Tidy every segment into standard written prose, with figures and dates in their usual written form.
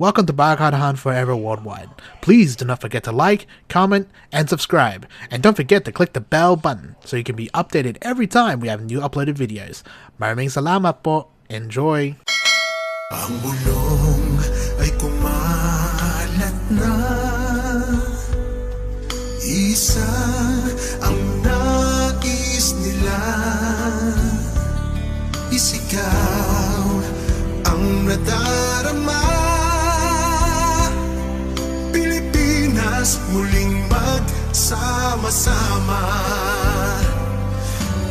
Welcome to Barakahan Forever Worldwide. Please do not forget to like, comment, and subscribe. And don't forget to click the bell button so you can be updated every time we have new uploaded videos. Maraming salamat po. Enjoy! Ang bulong ay kumalat na, isa ang nais nila, isigaw ang nadarama. Pilipinas muling magsama-sama.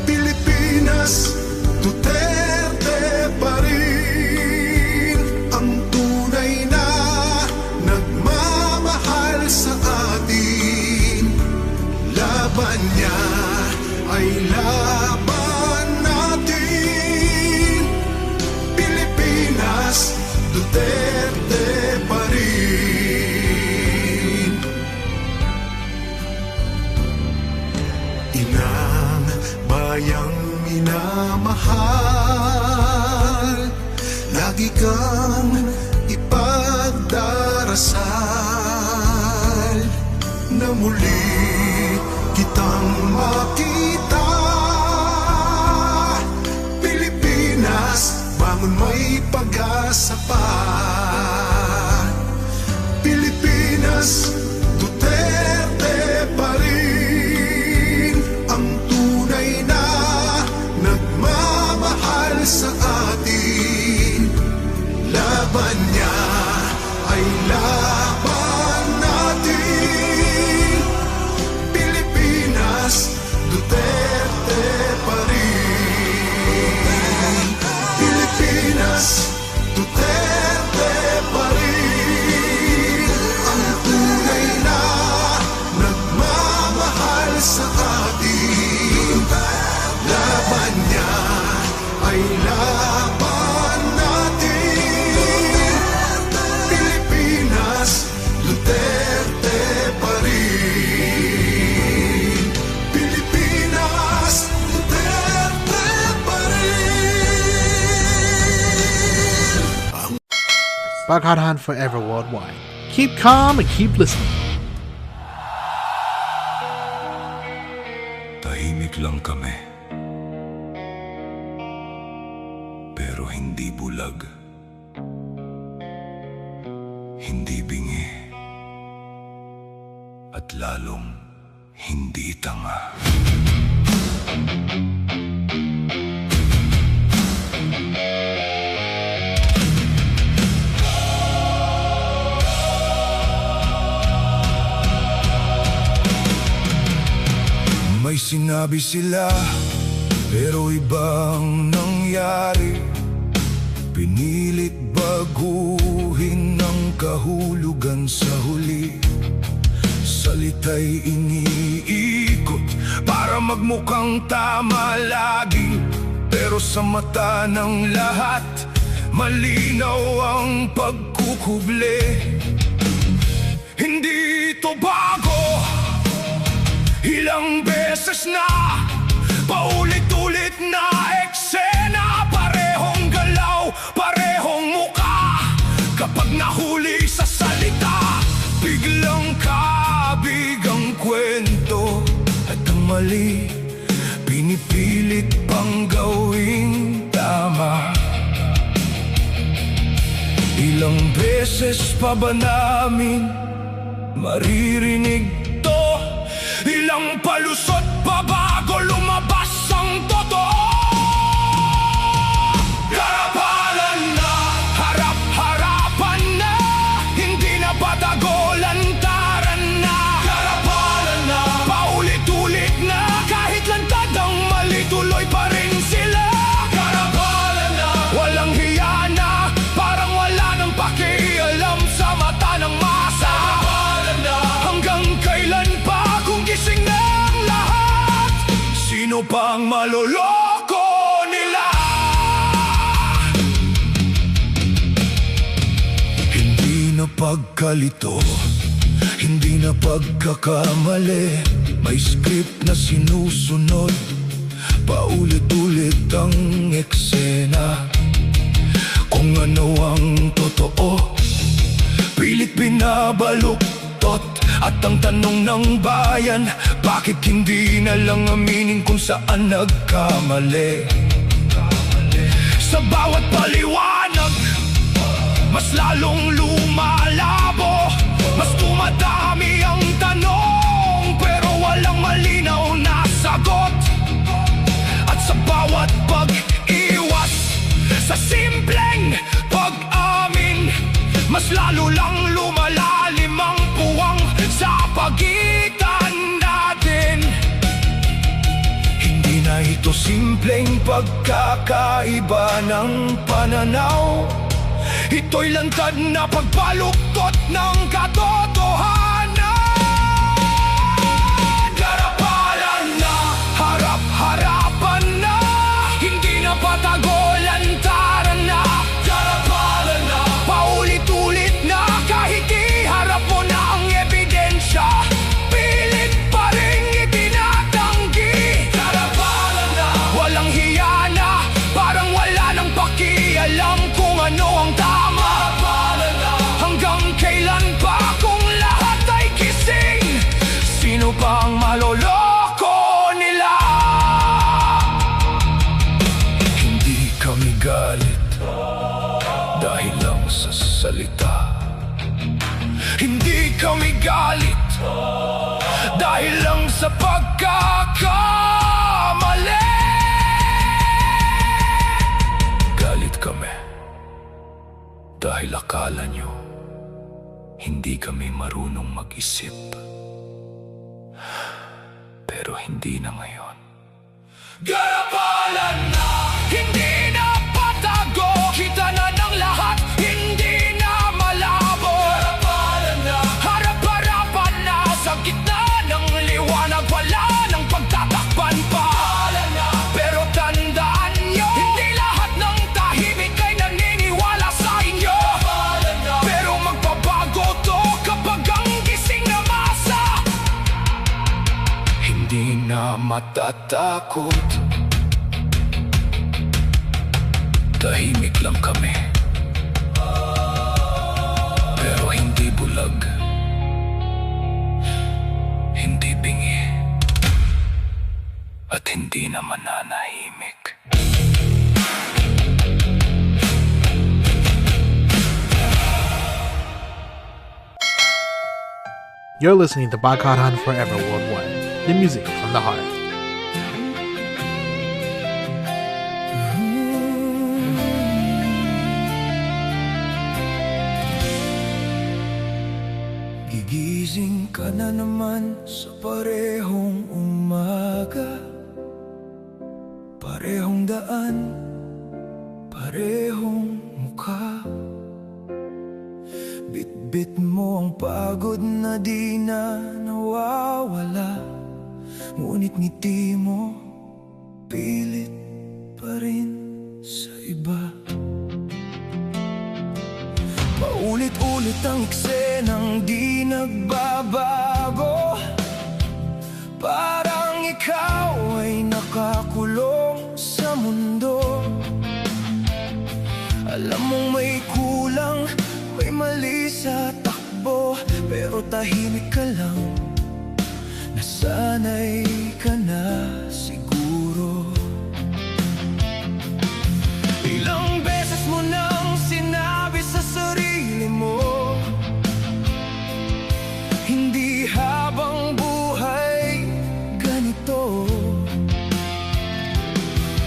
Pilipinas, Duterte pa rin ang tunay na nagmamahal sa atin. Laban niya ay laban natin. Pilipinas, Duterte pa rin. Inang bayang minamahal, lagi kang ipagdarasal na muli kitang makita. Pilipinas, bangon, may pag-asa pa. Pilipinas, Duterte pa rin ang tunay na nagmamahal sa atin. Laban niya ay laban natin. Pilipinas, Duterte pa rin. Pilipinas, Duterte pa rin ang tunay na nagmamahal sa atin. Laban niya ay laban natin. Pilipinas, Duterte pa rin. Pilipinas, Duterte pa rin. Barakahan Forever Worldwide. Keep calm and keep listening. Tahimik lang kami, pero hindi bulag, hindi bingi, at lalong hindi tanga. May sinabi sila, pero ibang nangyari. Pinilit baguhin ang kahulugan sa huli. Salita'y iniikot para magmukhang tama lagi, pero sa mata ng lahat, malinaw ang pagkukubli. Hindi ito bago, ilang beses na, paulit-ulit na eksena. Parehong galaw, parehong muka. Kapag nahuli sa salita, biglang kabig ang kwento. At ang mali, pinipilit pang gawing tama. Ilang beses pa ba namin maririnig to? Ilang palusot pa bago lumabas ang totoo? Karapalan na, harap-harapan na, hindi na patagolantaran na. Karapalan na, paulit-ulit na, kahit lantad ang mali, tuloy pa rin sila. Karapalan na, walang hiya na, parang wala nang pakialam sa mata ng masa. Karapalan na, hanggang kailan pa kung gising na ang lahat? Sino pang maloloko nila? Hindi na pagkalito, hindi na pagkakamali. May script na sinusunod, paulit-ulit ang eksena. Kung ano ang totoo, Pilit binabaluktot at ang tanong ng bayan, bakit hindi na lang aminin kung saan nagkamali? Sa bawat paliwanag, mas lalong lumalabo, mas tumadami ang tanong, pero walang malinaw na sagot. At sa bawat pag-iwas sa simpleng pag-amin, mas lalo lang lumalalim ang puwang sa pagitan natin. Hindi na ito simpleng pagkakaiba ng pananaw, ito'y lantad na pagbaluktot ng katotohanan. Garapalan na, harap-harapan na, hindi na patagolantaran na. Garapalan na, paulit-ulit na, kahit iharap mo na ang ebidensya, pilit pa rin itinatanggi. Garapalan na, walang hiya na, parang wala nang pakialam kung ano ang tama. Garapalan na, hanggang kailan pa kung lahat ay kising? Sino pa ang maloloko nila? Hindi kami galit dahil lang sa salita. Hindi kami galit dahil lang sa pagkakamali. Galit kami dahil akala nyo hindi kami marunong mag-isip. Pero hindi na ngayon. Garapalan na, hindi na patago, kita na ng lahat, hindi na malabo. Garapalan na, harap-harapan na, sa gitna ng liwanag, wala nang pagtatakpan pa. Pero tandaan nyo, hindi lahat ng tahimik ay naniniwala sa inyo. Pero magbabago to kapag ang gising na masa hindi na matatakot. Tahimik lang kami, pero hindi bulag, hindi bingi, at hindi na mananahimik. You're listening to Bakatan Forever Worldwide, the music from the heart. Gigising ka na naman sa parehong umaga, parehong daan, parehong mukha. Bit-bit mo ang pagod na di na nawawala, ngunit ngiti mo pilit pa rin sa iba. Paulit-ulit ang eksenang di nagbabago, parang ikaw ay nakakulong sa mundo. Alam mong may kulang, may mali sa takbo, pero tahimik ka lang, nasanay ka na siguro. Ilang beses mo nang sinabi sa sarili mo, hindi habang buhay ganito.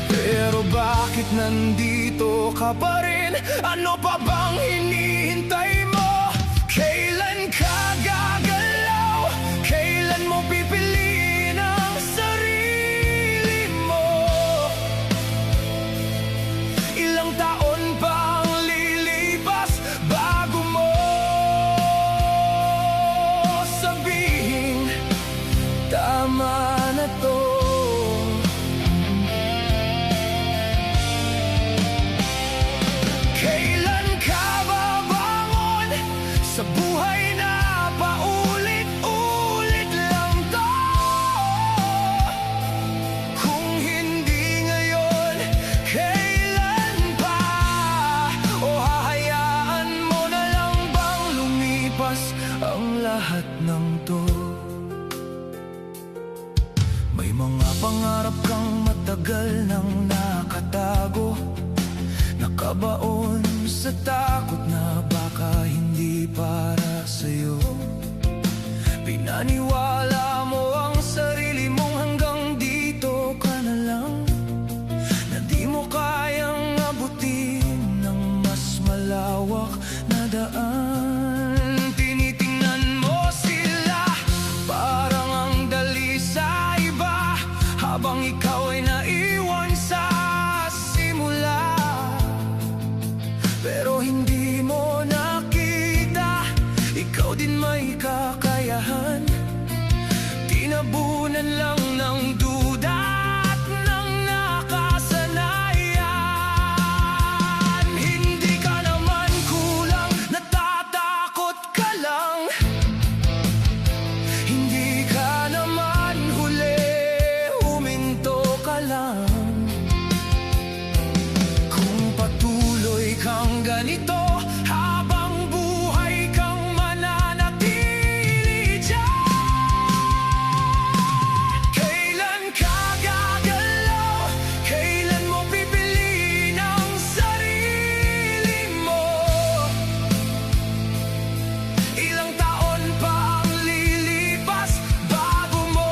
Pero bakit nandito ka pa rin? Ano pa bang hinihintay mo? Kailan ka gagalaw? Kailan mo pipiliin ang sarili mo? Ilang taon pang lilipas bago mo sabihin, tama na to. Kailan ka babangon sa buhay na paulit-ulit lang to? Kung hindi ngayon, kailan pa? O hahayaan mo na lang bang lumipas? May mga pangarap kang matagal nang nakatago, nakabaon sa takot na baka hindi para sa'yo. Pinaniwala mo ang sarili mong hanggang dito ka na lang, na di mo kayang abutin ng mas malawak na daan. Tinitingnan mo sila, parang ang dali sa iba, habang ikaw ay naiwan sa simula. Pero hindi mo nakita, ikaw din may kakayahan. Tinabunan lang ng duda at ng nakasanayan. Hindi ka naman kulang, natatakot ka lang. Hindi ka naman huli, huminto ka lang. Kung patuloy kang ganito, habang buhay kang mananatili dyan. Kailan ka gagalaw? Kailan mo pipiliin ang sarili mo? Ilang taon pa ang lilipas bago mo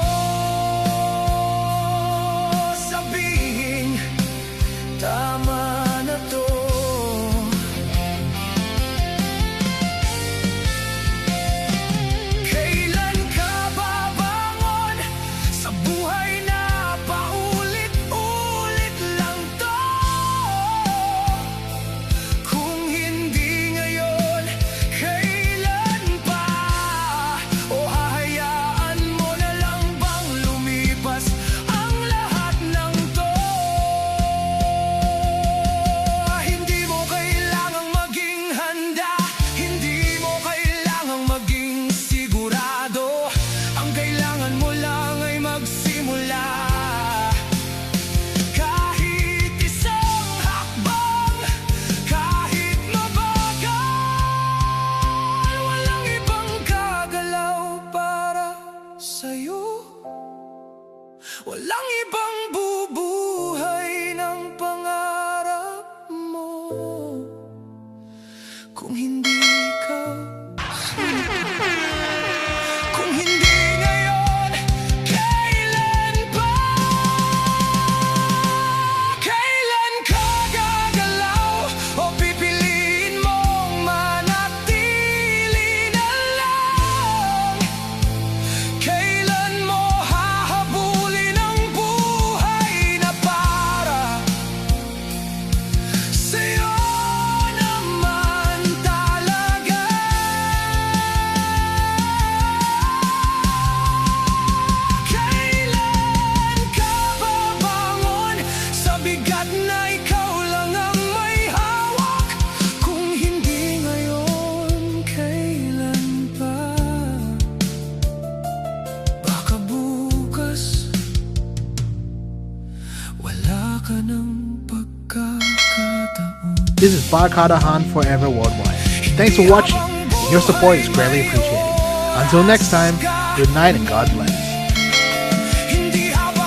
sabihin, tama na to. Kailan ka babangon sa buhay na paulit-ulit lang to? Kung hindi ngayon, kailan pa? O hahayaan mo na lang bang lumipas ang lahat ng to? Hindi mo kailangang maging handa, hindi mo kailangang maging sigurado. Ang kailangan mo lang ay magsimula. Kahit isang hakbang, kahit mabagal, walang ibang gagalaw para sa'yo. Walang ibang bubuhay ng pangarap mo kung hindi ikaw. Kung hindi ngayon, kailan pa? Kailan ka gagalaw o pipiliin mong manatili na lang? Kailan mo hahabulin ang buhay na para sa'yo naman talaga? Kailan ka babangon sa bigat na ikaw lang ang may hawak? Kung hindi ngayon, kailan pa? Baka bukas wala ka ng pagkakataon. This is Barkada Han Forever Worldwide. Thanks for watching. Your support is greatly appreciated. Until next time, good night and God bless.